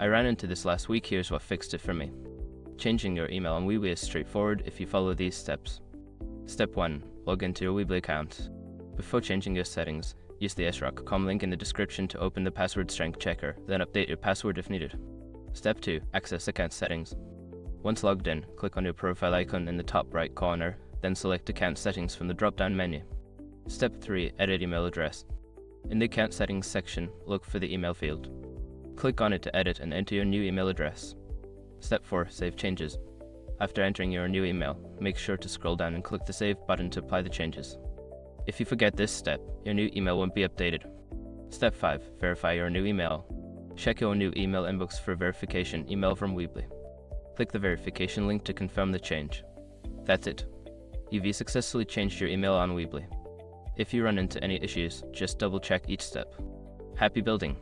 I ran into this last week. Here's what fixed it for me. Changing your email on Weebly is straightforward if you follow these steps. Step 1. Log into your Weebly account. Before changing your settings, use the srock.com link in the description to open the password strength checker, then update your password if needed. Step 2. Access account settings. Once logged in, click on your profile icon in the top right corner, then select account settings from the drop-down menu. Step 3. Edit email address. In the account settings section, look for the email field. Click on it to edit and enter your new email address. Step 4. Save changes. After entering your new email, make sure to scroll down and click the Save button to apply the changes. If you forget this step, your new email won't be updated. Step 5. Verify your new email. Check your new email inbox for verification email from Weebly. Click the verification link to confirm the change. That's it. You've successfully changed your email on Weebly. If you run into any issues, just double check each step. Happy building!